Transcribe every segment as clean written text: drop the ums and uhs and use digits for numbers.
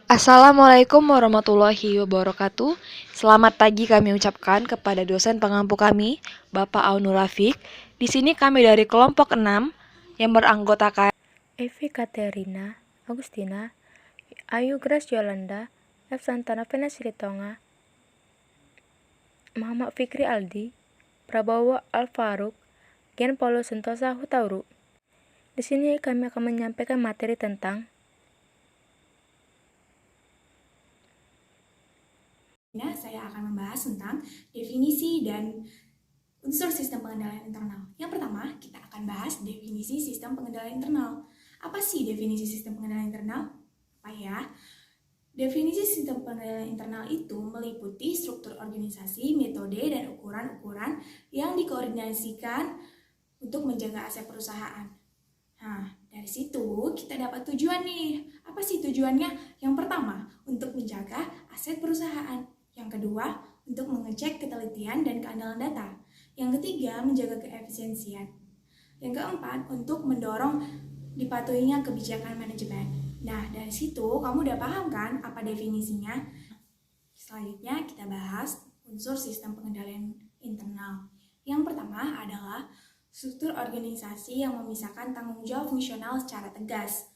Assalamualaikum warahmatullahi wabarakatuh. Selamat pagi kami ucapkan kepada dosen pengampu kami, Bapak Aunur Rafiq. Di sini kami dari kelompok 6 yang beranggotakan Evi Katerina, Agustina, Ayu Grace Yolanda, F. Santana Venasilitonga, Muhammad Fikri Aldi, Prabowo Alfaruk, Gian Paulo Sentosa Hutauru. Di sini kami akan menyampaikan materi tentang saya akan membahas tentang definisi dan unsur sistem pengendalian internal. Yang pertama, kita akan bahas definisi sistem pengendalian internal. Apa sih definisi sistem pengendalian internal? Apa ya? Definisi sistem pengendalian internal itu meliputi struktur organisasi, metode, dan ukuran-ukuran yang dikoordinasikan untuk menjaga aset perusahaan. Nah, dari situ kita dapat tujuan nih. Apa sih tujuannya? Yang pertama, untuk menjaga aset perusahaan. Yang kedua, untuk mengecek ketelitian dan keandalan data. Yang ketiga, menjaga keefisiensian. Yang keempat, untuk mendorong dipatuhinya kebijakan manajemen. Nah, dari situ kamu udah paham kan apa definisinya? Selanjutnya kita bahas unsur sistem pengendalian internal. Yang pertama adalah struktur organisasi yang memisahkan tanggung jawab fungsional secara tegas.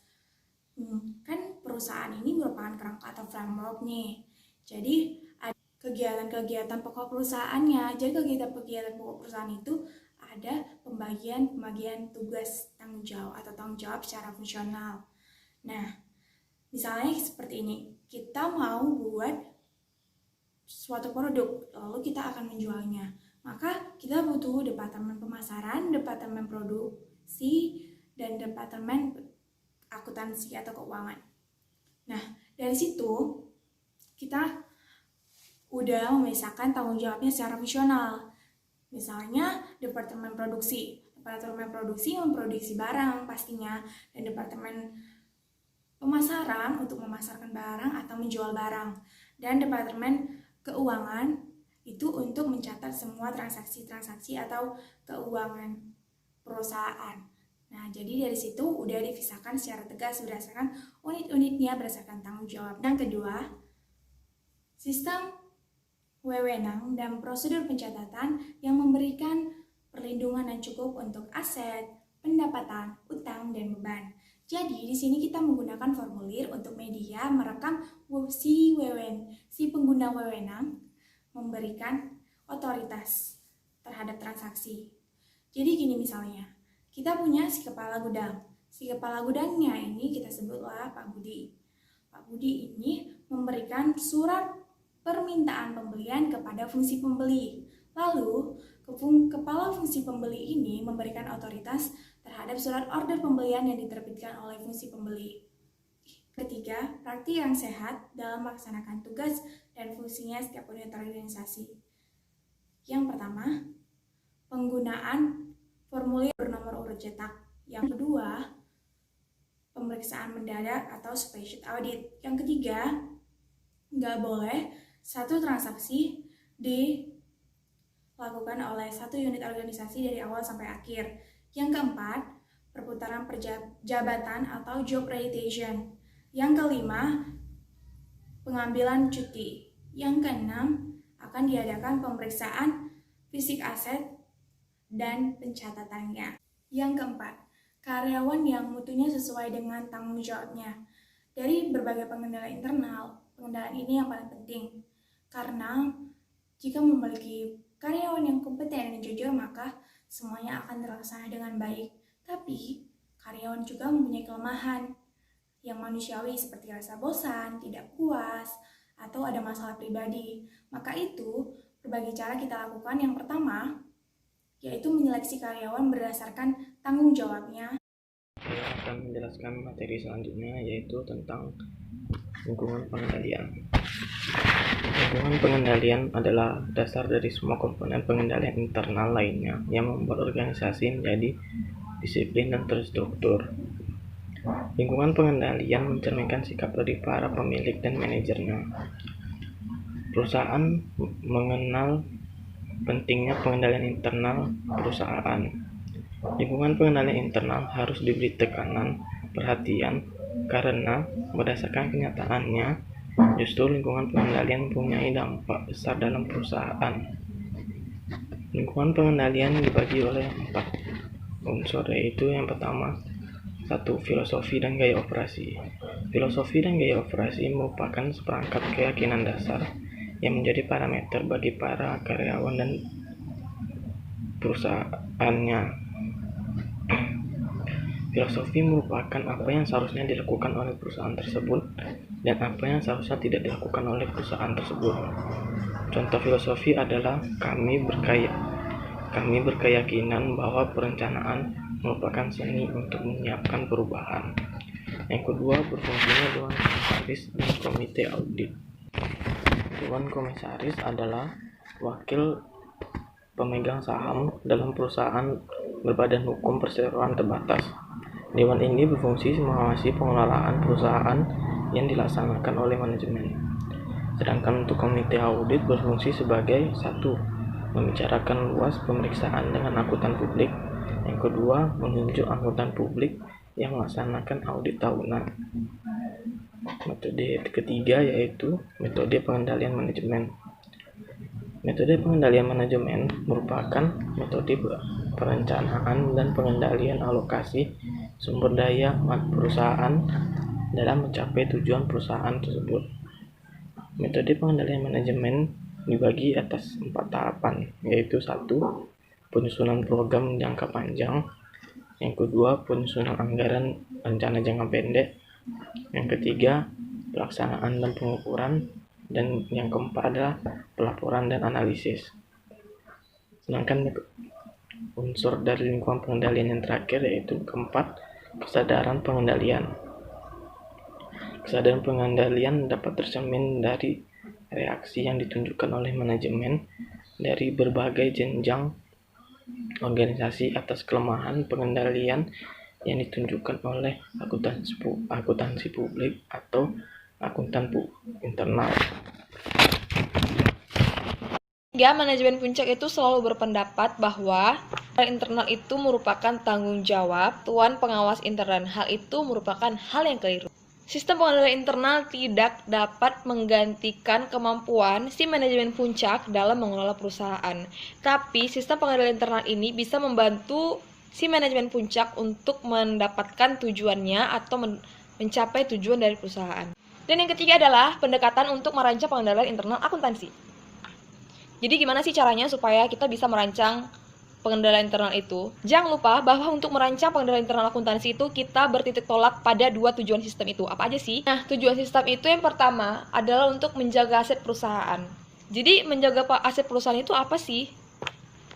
Kan perusahaan ini merupakan kerangka atau framework nih. Jadi ada kegiatan-kegiatan pokok perusahaannya. Jadi kegiatan-kegiatan pokok perusahaan itu ada pembagian tugas tanggung jawab atau tanggung jawab secara fungsional. Nah, misalnya seperti ini. Kita mau buat suatu produk, lalu kita akan menjualnya. Maka kita butuh departemen pemasaran, departemen produksi, dan departemen akuntansi atau keuangan. Nah, dari situ kita udah memisahkan tanggung jawabnya secara fungsional. Misalnya departemen produksi. Departemen produksi memproduksi barang pastinya, dan departemen pemasaran untuk memasarkan barang atau menjual barang, dan departemen keuangan itu untuk mencatat semua transaksi-transaksi atau keuangan perusahaan. Nah, jadi dari situ udah dipisahkan secara tegas berdasarkan unit-unitnya, berdasarkan tanggung jawab. Yang kedua, sistem wewenang dan prosedur pencatatan yang memberikan perlindungan yang cukup untuk aset, pendapatan, utang, dan beban. Jadi di sini kita menggunakan formulir untuk media merekam si pengguna wewenang memberikan otoritas terhadap transaksi. Jadi gini misalnya, kita punya si kepala gudang. Si kepala gudangnya ini kita sebutlah Pak Budi. Pak Budi ini memberikan surat permintaan pembelian kepada fungsi pembeli. Lalu, kepala fungsi pembeli ini memberikan otoritas terhadap surat order pembelian yang diterbitkan oleh fungsi pembeli. Ketiga, praktik yang sehat dalam melaksanakan tugas dan fungsinya setiap unit organisasi. Yang pertama, penggunaan formulir bernomor urut cetak. Yang kedua, pemeriksaan mendadak atau special audit. Yang ketiga, nggak boleh satu transaksi dilakukan oleh satu unit organisasi dari awal sampai akhir. Yang keempat, perputaran jabatan atau job rotation. Yang kelima, pengambilan cuti. Yang keenam, akan diadakan pemeriksaan fisik aset dan pencatatannya. Yang keempat, karyawan yang mutunya sesuai dengan tanggung jawabnya. Dari berbagai pengendalian internal, pengendalian ini yang paling penting. Karena jika memiliki karyawan yang kompeten dan jujur, maka semuanya akan terlaksana dengan baik. Tapi karyawan juga mempunyai kelemahan yang manusiawi seperti rasa bosan, tidak puas, atau ada masalah pribadi. Maka itu berbagai cara kita lakukan. Yang pertama, yaitu menyeleksi karyawan berdasarkan tanggung jawabnya. Saya akan menjelaskan materi selanjutnya, yaitu tentang lingkungan pengendalian. Lingkungan pengendalian adalah dasar dari semua komponen pengendalian internal lainnya yang membuat organisasi menjadi disiplin dan terstruktur. Lingkungan pengendalian mencerminkan sikap dari para pemilik dan manajernya. Perusahaan mengenal pentingnya pengendalian internal perusahaan. Lingkungan pengendalian internal harus diberi tekanan, perhatian, Karena berdasarkan kenyataannya, justru lingkungan pengendalian mempunyai dampak besar dalam perusahaan. Lingkungan pengendalian dibagi oleh 4 unsur, yaitu yang pertama, 1. Filosofi dan gaya operasi. Filosofi dan gaya operasi merupakan seperangkat keyakinan dasar yang menjadi parameter bagi para karyawan dan perusahaannya. Filosofi merupakan apa yang seharusnya dilakukan oleh perusahaan tersebut dan apa yang seharusnya tidak dilakukan oleh perusahaan tersebut. Contoh filosofi adalah kami berkeyakinan bahwa perencanaan merupakan seni untuk menyiapkan perubahan. Yang kedua, berfungsinya Dewan Komisaris dan Komite Audit. Dewan Komisaris adalah wakil pemegang saham dalam perusahaan berbadan hukum perseroan terbatas. Dewan ini berfungsi mengawasi pengelolaan perusahaan yang dilaksanakan oleh manajemen. Sedangkan untuk komite audit berfungsi sebagai 1. Membicarakan luas pemeriksaan dengan akuntan publik. Yang kedua, menunjuk akuntan publik yang melaksanakan audit tahunan. Metode ketiga yaitu metode pengendalian manajemen. Metode pengendalian manajemen merupakan metode perencanaan dan pengendalian alokasi sumber daya perusahaan dalam mencapai tujuan perusahaan tersebut. Metode pengendalian manajemen dibagi atas 4 tahapan, yaitu 1. Penyusunan program jangka panjang. Yang kedua, penyusunan anggaran rencana jangka pendek. Yang ketiga, pelaksanaan dan pengukuran. Dan yang keempat adalah pelaporan dan analisis. Sedangkan unsur dari lingkungan pengendalian yang terakhir yaitu keempat, kesadaran pengendalian. Kesadaran pengendalian dapat tercermin dari reaksi yang ditunjukkan oleh manajemen dari berbagai jenjang organisasi atas kelemahan pengendalian yang ditunjukkan oleh akuntansi publik atau akuntan internal. Manajemen puncak itu selalu berpendapat bahwa internal itu merupakan tanggung jawab Tuan Pengawas Internal. Hal itu merupakan hal yang keliru. Sistem pengendalian internal tidak dapat menggantikan kemampuan si manajemen puncak dalam mengelola perusahaan. Tapi sistem pengendalian internal ini bisa membantu si manajemen puncak untuk mendapatkan tujuannya atau mencapai tujuan dari perusahaan. Dan yang ketiga adalah pendekatan untuk merancang pengendalian internal akuntansi. Jadi gimana sih caranya supaya kita bisa merancang pengendalian internal itu? Jangan lupa bahwa untuk merancang pengendalian internal akuntansi itu kita bertitik tolak pada 2 tujuan sistem itu. Apa aja sih? Nah, tujuan sistem itu yang pertama adalah untuk menjaga aset perusahaan. Jadi menjaga aset perusahaan itu apa sih?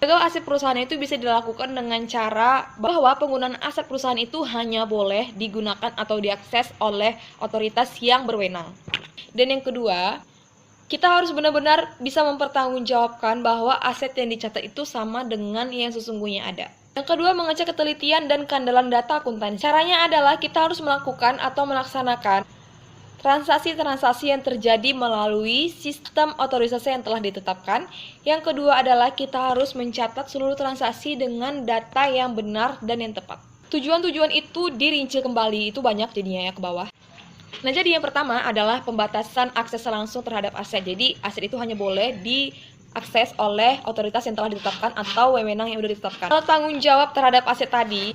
Menjaga aset perusahaan itu bisa dilakukan dengan cara bahwa penggunaan aset perusahaan itu hanya boleh digunakan atau diakses oleh otoritas yang berwenang. Dan yang kedua, kita harus benar-benar bisa mempertanggungjawabkan bahwa aset yang dicatat itu sama dengan yang sesungguhnya ada. Yang kedua, mengecek ketelitian dan keandalan data akuntansi. Caranya adalah kita harus melakukan atau melaksanakan transaksi-transaksi yang terjadi melalui sistem otorisasi yang telah ditetapkan. Yang kedua adalah kita harus mencatat seluruh transaksi dengan data yang benar dan yang tepat. Tujuan-tujuan itu dirinci kembali, itu banyak jadinya ya ke bawah. Nah, jadi yang pertama adalah pembatasan akses langsung terhadap aset. Jadi, aset itu hanya boleh diakses oleh otoritas yang telah ditetapkan atau wewenang yang sudah ditetapkan. Kalau tanggung jawab terhadap aset tadi,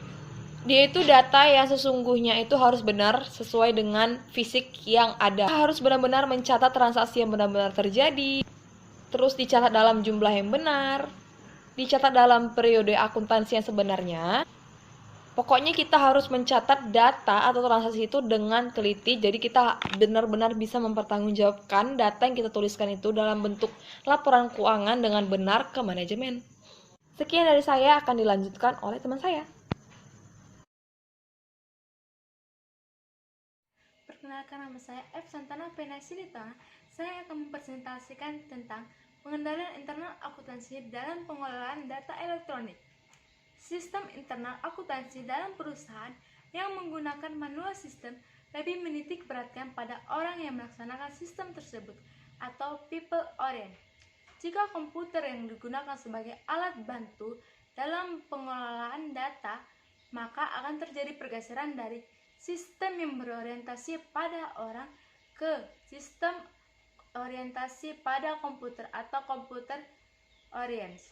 dia itu data yang sesungguhnya itu harus benar sesuai dengan fisik yang ada. Harus benar-benar mencatat transaksi yang benar-benar terjadi, terus dicatat dalam jumlah yang benar, dicatat dalam periode akuntansi yang sebenarnya. Pokoknya kita harus mencatat data atau transaksi itu dengan teliti, jadi kita benar-benar bisa mempertanggungjawabkan data yang kita tuliskan itu dalam bentuk laporan keuangan dengan benar ke manajemen. Sekian dari saya, akan dilanjutkan oleh teman saya. Perkenalkan, nama saya F. Santana Penasilita. Saya akan mempresentasikan tentang pengendalian internal akuntansi dalam pengelolaan data elektronik. Sistem internal akuntansi dalam perusahaan yang menggunakan manual sistem lebih menitik beratkan pada orang yang melaksanakan sistem tersebut atau people orient. Jika komputer yang digunakan sebagai alat bantu dalam pengelolaan data, maka akan terjadi pergeseran dari sistem yang berorientasi pada orang ke sistem orientasi pada komputer atau computer oriented.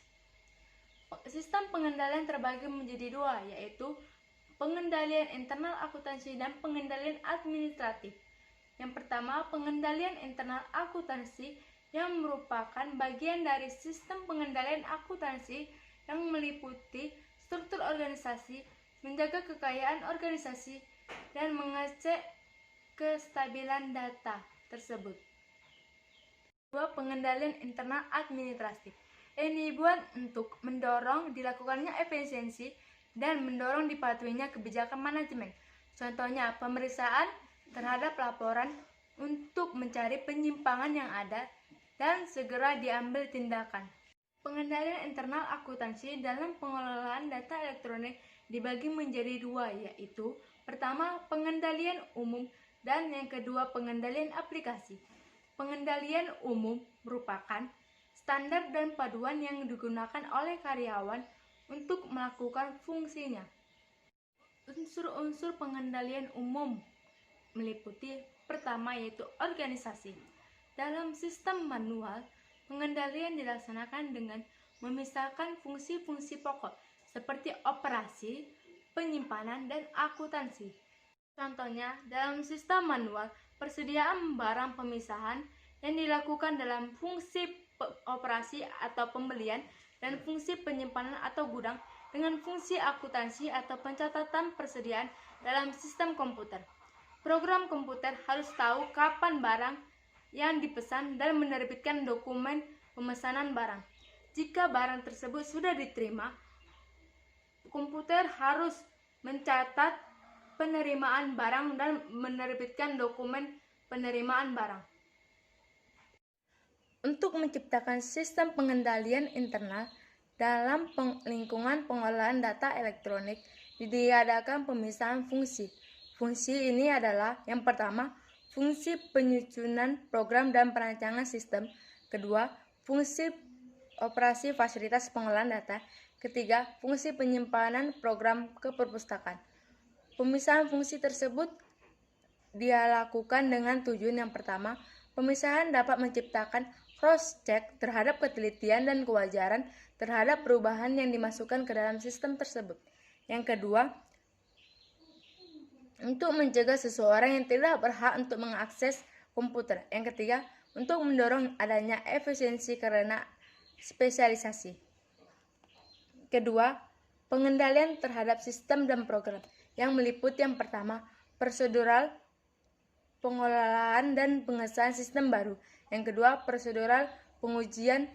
Sistem pengendalian terbagi menjadi dua, yaitu pengendalian internal akuntansi dan pengendalian administratif. Yang pertama, pengendalian internal akuntansi yang merupakan bagian dari sistem pengendalian akuntansi yang meliputi struktur organisasi, menjaga kekayaan organisasi, dan mengecek kestabilan data tersebut. Dua, pengendalian internal administratif. Ini dibuat untuk mendorong dilakukannya efisiensi dan mendorong dipatuhinya kebijakan manajemen. Contohnya, pemeriksaan terhadap laporan untuk mencari penyimpangan yang ada dan segera diambil tindakan. Pengendalian internal akuntansi dalam pengelolaan data elektronik dibagi menjadi dua, yaitu pertama, pengendalian umum dan yang kedua, pengendalian aplikasi. Pengendalian umum merupakan standar dan paduan yang digunakan oleh karyawan untuk melakukan fungsinya. Unsur-unsur pengendalian umum meliputi pertama, yaitu organisasi. Dalam sistem manual, pengendalian dilaksanakan dengan memisahkan fungsi-fungsi pokok seperti operasi, penyimpanan, dan akuntansi. Contohnya, dalam sistem manual, persediaan barang pemisahan yang dilakukan dalam fungsi operasi atau pembelian dan fungsi penyimpanan atau gudang dengan fungsi akuntansi atau pencatatan persediaan dalam sistem komputer. Program komputer harus tahu kapan barang yang dipesan dan menerbitkan dokumen pemesanan barang. Jika barang tersebut sudah diterima, komputer harus mencatat penerimaan barang dan menerbitkan dokumen penerimaan barang. Untuk menciptakan sistem pengendalian internal dalam lingkungan pengolahan data elektronik, diadakan pemisahan fungsi. Fungsi ini adalah yang pertama, fungsi penyusunan program dan perancangan sistem. Kedua, fungsi operasi fasilitas pengolahan data. Ketiga, fungsi penyimpanan program ke perpustakaan. Pemisahan fungsi tersebut dilakukan dengan tujuan yang pertama, pemisahan dapat menciptakan cross-check terhadap ketelitian dan kewajaran terhadap perubahan yang dimasukkan ke dalam sistem tersebut. Yang kedua, untuk mencegah seseorang yang tidak berhak untuk mengakses komputer. Yang ketiga, untuk mendorong adanya efisiensi karena spesialisasi. Kedua, pengendalian terhadap sistem dan program yang meliputi yang pertama, prosedural pengelolaan dan pengesahan sistem baru. Yang kedua, prosedural pengujian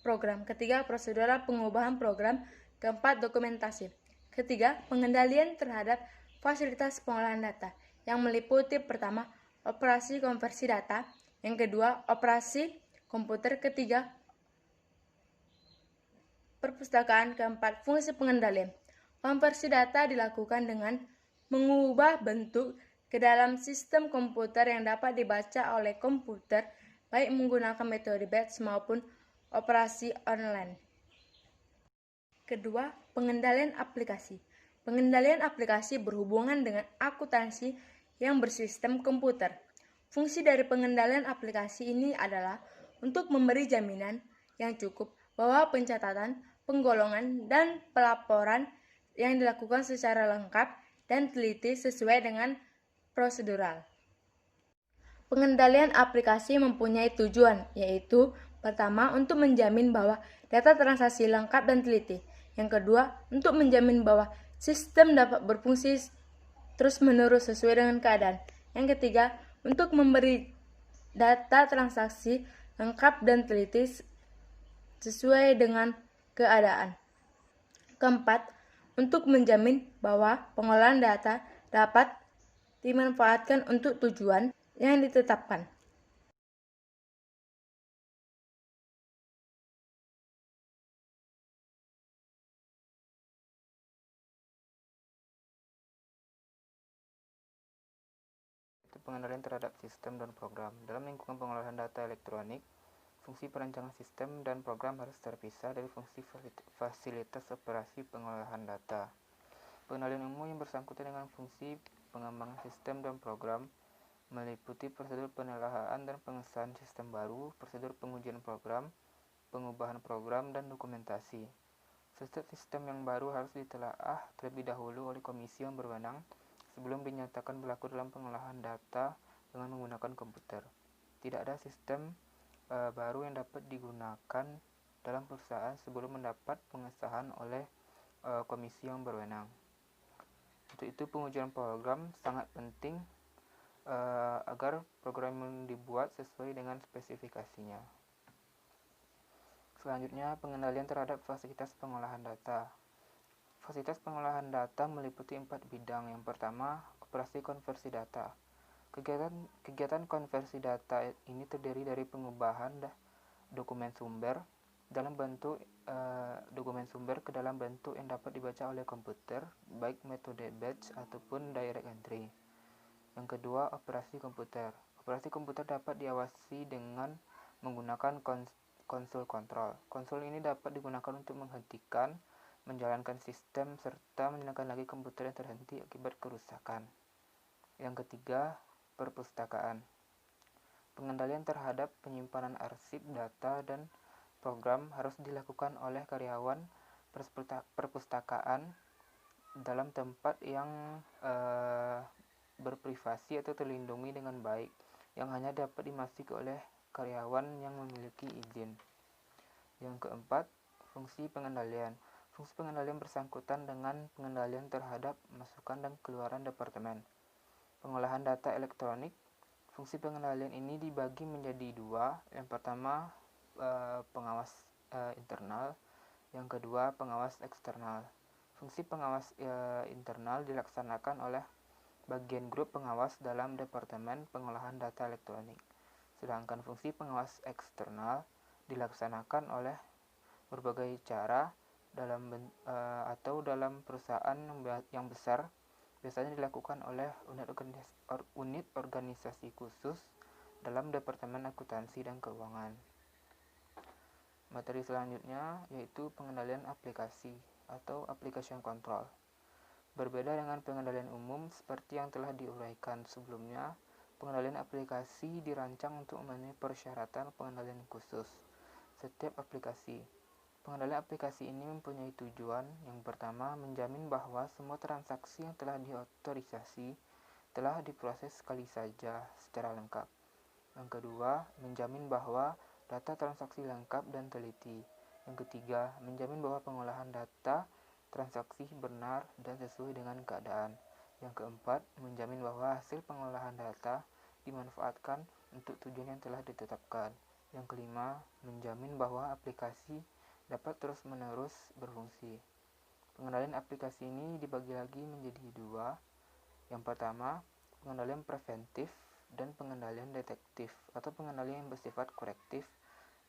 program. Ketiga, prosedural pengubahan program. Keempat, dokumentasi. Ketiga, pengendalian terhadap fasilitas pengolahan data yang meliputi pertama, operasi konversi data. Yang kedua, operasi komputer. Ketiga, perpustakaan. Keempat, fungsi pengendalian. Konversi data dilakukan dengan mengubah bentuk ke dalam sistem komputer yang dapat dibaca oleh komputer, baik menggunakan metode batch maupun operasi online. Kedua, pengendalian aplikasi. Pengendalian aplikasi berhubungan dengan akuntansi yang bersistem komputer. Fungsi dari pengendalian aplikasi ini adalah untuk memberi jaminan yang cukup bahwa pencatatan, penggolongan, dan pelaporan yang dilakukan secara lengkap dan teliti sesuai dengan prosedural. Pengendalian aplikasi mempunyai tujuan, yaitu pertama, untuk menjamin bahwa data transaksi lengkap dan teliti. Yang kedua, untuk menjamin bahwa sistem dapat berfungsi terus-menerus sesuai dengan keadaan. Yang ketiga, untuk memberi data transaksi lengkap dan teliti sesuai dengan keadaan. Keempat, untuk menjamin bahwa pengolahan data dapat dimanfaatkan untuk tujuan yang ditetapkan. Pengendalian terhadap sistem dan program. Dalam lingkungan pengolahan data elektronik, fungsi perancangan sistem dan program harus terpisah dari fungsi fasilitas operasi pengolahan data. Pengendalian umum yang bersangkutan dengan fungsi pengembangan sistem dan program, meliputi prosedur penelaahan dan pengesahan sistem baru, prosedur pengujian program, pengubahan program, dan dokumentasi. Setiap sistem yang baru harus ditelaah terlebih dahulu oleh komisi yang berwenang sebelum dinyatakan berlaku dalam pengolahan data dengan menggunakan komputer. Tidak ada sistem baru yang dapat digunakan dalam perusahaan sebelum mendapat pengesahan oleh komisi yang berwenang. Untuk itu pengujian program sangat penting agar program yang dibuat sesuai dengan spesifikasinya. Selanjutnya, pengendalian terhadap fasilitas pengolahan data. Fasilitas pengolahan data meliputi 4 bidang. Yang pertama, operasi konversi data. Kegiatan konversi data ini terdiri dari pengubahan dokumen sumber ke dalam bentuk yang dapat dibaca oleh komputer, baik metode batch ataupun direct entry. Yang kedua, operasi komputer. Operasi komputer dapat diawasi dengan menggunakan konsul kontrol. Konsul ini dapat digunakan untuk menghentikan, menjalankan sistem, serta menyalakan lagi komputer yang terhenti akibat kerusakan. Yang ketiga, perpustakaan. Pengendalian terhadap penyimpanan arsip data dan program harus dilakukan oleh karyawan perpustakaan dalam tempat yang berprivasi atau terlindungi dengan baik, yang hanya dapat dimasuki oleh karyawan yang memiliki izin. Yang keempat, fungsi pengendalian. Fungsi pengendalian bersangkutan dengan pengendalian terhadap masukan dan keluaran departemen. Pengolahan data elektronik. Fungsi pengendalian ini dibagi menjadi dua. Yang pertama, pengawas internal. Yang kedua, pengawas eksternal. Fungsi pengawas internal dilaksanakan oleh bagian grup pengawas dalam Departemen Pengolahan Data Elektronik. Sedangkan fungsi pengawas eksternal dilaksanakan oleh berbagai cara dalam perusahaan yang besar, biasanya dilakukan oleh unit organisasi khusus dalam Departemen Akuntansi dan Keuangan. Materi selanjutnya yaitu pengendalian aplikasi atau application control. Berbeda dengan pengendalian umum seperti yang telah diuraikan sebelumnya, pengendalian aplikasi dirancang untuk memenuhi persyaratan pengendalian khusus. Setiap pengendalian aplikasi ini mempunyai tujuan. Yang pertama, menjamin bahwa semua transaksi yang telah diotorisasi telah diproses sekali saja secara lengkap. Yang kedua, menjamin bahwa data transaksi lengkap dan teliti. Yang ketiga, menjamin bahwa pengolahan data transaksi benar dan sesuai dengan keadaan. Yang keempat, menjamin bahwa hasil pengolahan data dimanfaatkan untuk tujuan yang telah ditetapkan. Yang kelima, menjamin bahwa aplikasi dapat terus-menerus berfungsi. Pengendalian aplikasi ini dibagi lagi menjadi dua. Yang pertama, pengendalian preventif dan pengendalian detektif atau pengendalian yang bersifat korektif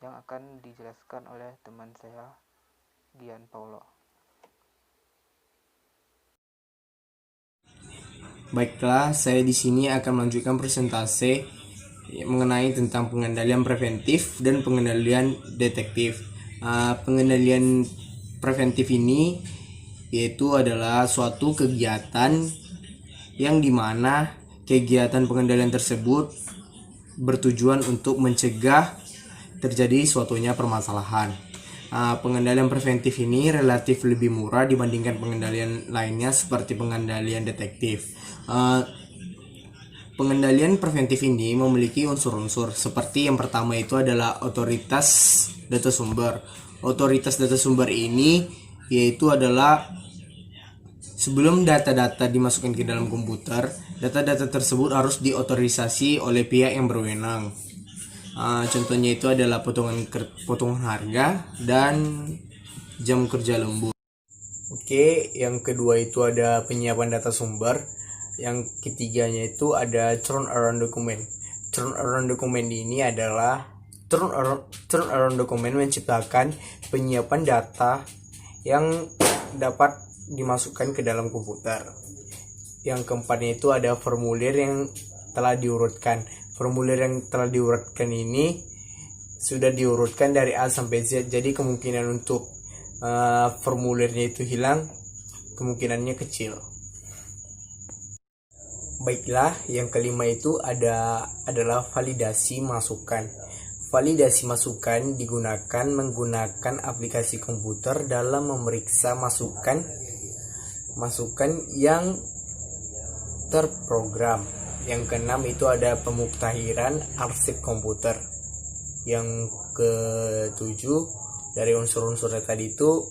yang akan dijelaskan oleh teman saya, Gian Paulo. Baiklah, saya di sini akan melanjutkan presentasi mengenai tentang pengendalian preventif dan pengendalian detektif. Pengendalian preventif ini yaitu adalah suatu kegiatan yang dimana kegiatan pengendalian tersebut bertujuan untuk mencegah terjadi suatunya permasalahan. Pengendalian preventif ini relatif lebih murah dibandingkan pengendalian lainnya seperti pengendalian detektif. Pengendalian preventif ini memiliki unsur-unsur seperti yang pertama itu adalah otoritas data sumber. Otoritas data sumber ini yaitu adalah sebelum data-data dimasukkan ke dalam komputer, data-data tersebut harus diotorisasi oleh pihak yang berwenang. Contohnya itu adalah potongan harga dan jam kerja lembur. Oke, yang kedua itu ada penyiapan data sumber. Yang ketiganya itu ada turnaround dokumen. Turnaround dokumen ini adalah turnaround dokumen menciptakan penyiapan data yang dapat dimasukkan ke dalam komputer. Yang keempatnya itu ada formulir yang telah diurutkan. Formulir yang telah diurutkan ini sudah diurutkan dari A sampai Z, jadi kemungkinan untuk formulirnya itu hilang kemungkinannya kecil. Baiklah, yang kelima itu adalah validasi masukan. Validasi masukan digunakan menggunakan aplikasi komputer dalam memeriksa masukan yang terprogram. Yang keenam itu ada pemuktahiran arsip komputer. Yang ketujuh dari unsur-unsurnya tadi itu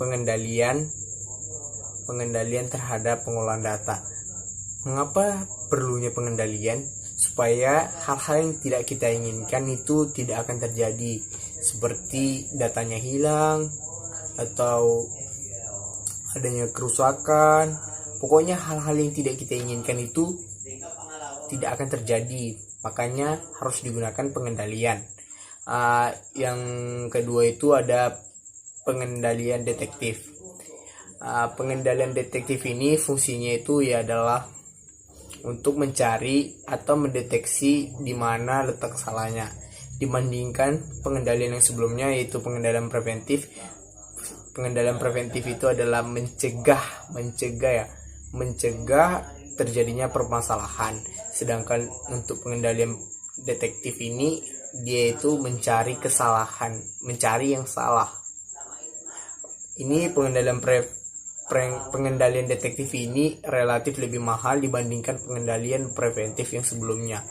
pengendalian terhadap pengolahan data. Mengapa perlunya pengendalian? Supaya hal-hal yang tidak kita inginkan itu tidak akan terjadi, seperti datanya hilang atau adanya kerusakan. Pokoknya hal-hal yang tidak kita inginkan itu tidak akan terjadi, makanya harus digunakan pengendalian. Yang kedua itu ada pengendalian detektif. Pengendalian detektif ini fungsinya itu ya adalah untuk mencari atau mendeteksi di mana letak salahnya dibandingkan pengendalian yang sebelumnya, yaitu pengendalian preventif. Pengendalian preventif itu adalah mencegah terjadinya permasalahan, sedangkan untuk pengendalian detektif ini dia itu mencari kesalahan, mencari yang salah. Ini pengendalian detektif ini relatif lebih mahal dibandingkan pengendalian preventif yang sebelumnya.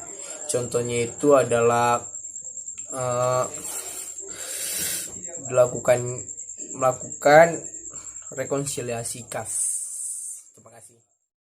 Contohnya itu adalah melakukan rekonsiliasi kas.